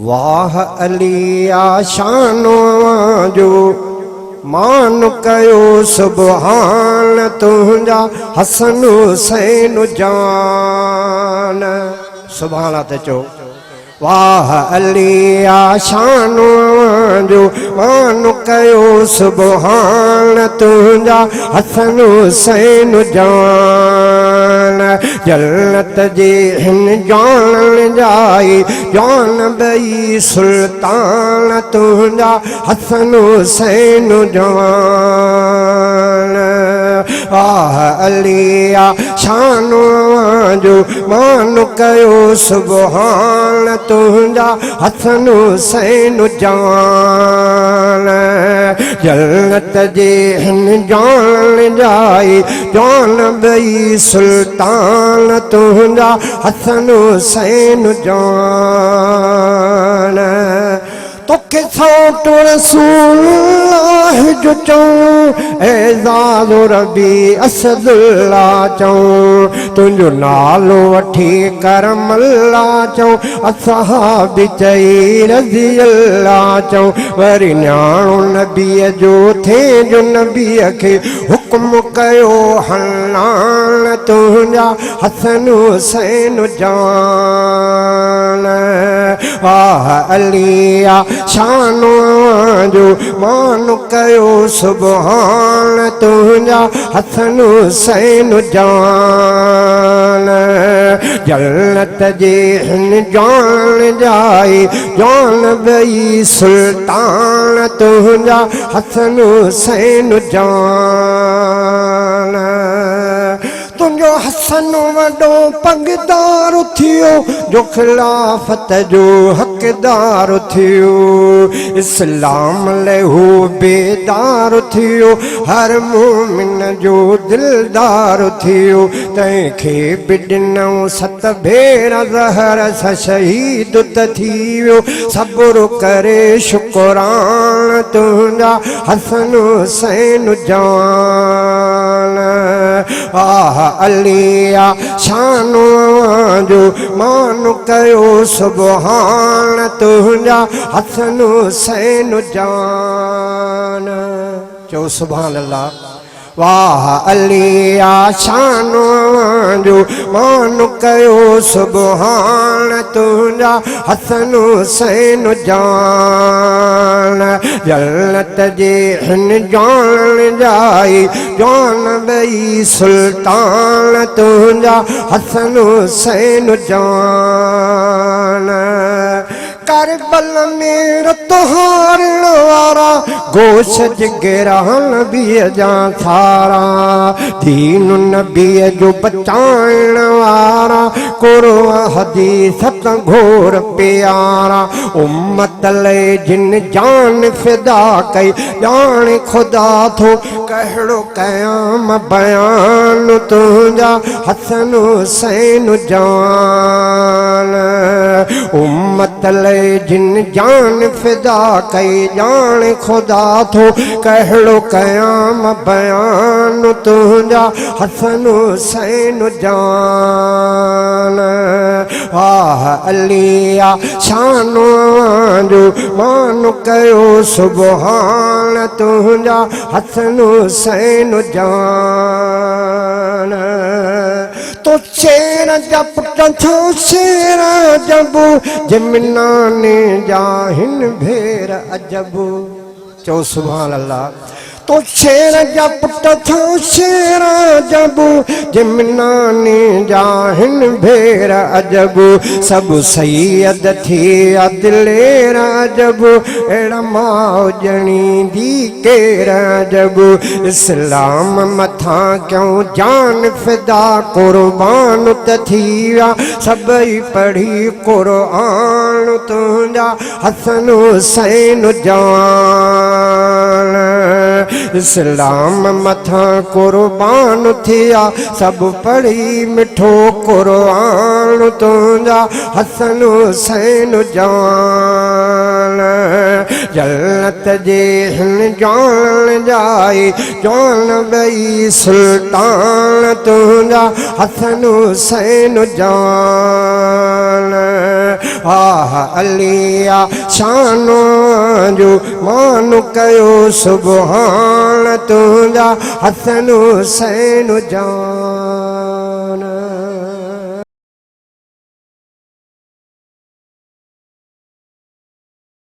वाह अलिया शानो जो मान कयो सुबहान तुंहिंजा हसन हुसैन जान सुभाणे ते चओ वाह अलिया शानो जो मान कयो सुबहान तुंहिंजा हसन हुसैन जान जन्नत जे हिन जान जाई जान बई सुल्तान तुंहिंजा हसन हुसैन जान आह अलिया शानो जो मान कयो सुबहान तुंहिंजा हसन हुसैन जान जन्नत जे हिन जान जाई जान बई सुल्तान तुंहिंजा हसन हुसैन जान तोखे सौट रसूलुल्लाह जो चऊं एज़ाज़ रबी असदुल्लाह चऊं तुंहिंजो नालो वठी करमल्लाह चऊं असहाबी चई रज़ी अल्लाह चऊं वरी न्याणो नबीअ जो थिए जो नबीअ खे हुक्म कयो हनान तुंहिंजा हसन हुसैन जान आह अलिया शानो जो मान कयो सुबहान तुंहिंजा हसन हुसैन जान जन्नत जे हिन जान जाई जान बई सुल्तान तुंहिंजा हसन हुसैन जान तुंहिंजो हसन वॾो पगदार थियो जो खिलाफ़त जो हक़दार थियो इस्लाम लहू बेदार थियो हर मोमिन जो दिलदार थियो तंहिंखे बि ॾिनऊं 7 भेरा ज़हर सां शहीद त थी वियो सब्र करे शुकुरान तुंहिंजा हसन हुसैन जान आह अलिया शानो जो मान कयो सुबहान तुंहिंजा हसन हुसैन जान चओ सुभान अल्लाह वाह अलिया शानो जो मान कयो सुबहान तुंहिंजा हसन हुसैन जान जन्नत जे हिन जान जाई जान बई सुल्तान तुंहिंजा हसन हुसैन जान करबल में तुहारण वारा गोश जिगरा नबीअ जा सारा दीन नबीअ जो बचाइण वारा कुरआ हदीस त घोर प्यारा उम्मत लाइ जिन जान फिदा कई ॼाण खुदा थो कहिड़ो कयां बयान तुंहिंजा हसन हुसैन जान उम्मत लाइ जिन जान फिदा कई ॼाण खुदा थो कहिड़ो कयां बयान तुंहिंजा हसन हुसैन जान आह अलिया शानो जो मान कयो सुबहान तुंहिंजा हसन हुसैन जान तो शेर जब तो शेर जब जमनाने जाहिन भेर अजब चो सुभान अल्लाह तो शेर जब तो शेर जब जमनाने जाहिन भेर अजब सब सैयद थी दिलेर अजब अहिड़ा मौजणी दी केर अजब इस्लाम मथा क्यों जान फिदा कुर्बान त थी विया सभई पढ़ी कुरान तुंहिंजा हसन हुसैन जान इस्लाम मथा कुर्बान थिया सब पढ़ी मिठो कुरान तुंहिंजा हसन हुसैन जान जल तजे हिन जान जाए जान बई सुल्तान तुंहिंजा हसन हुसैन जान आह अलिया शानो जो मान कयो सुभान तुंहिंजा हसन हुसैन जान।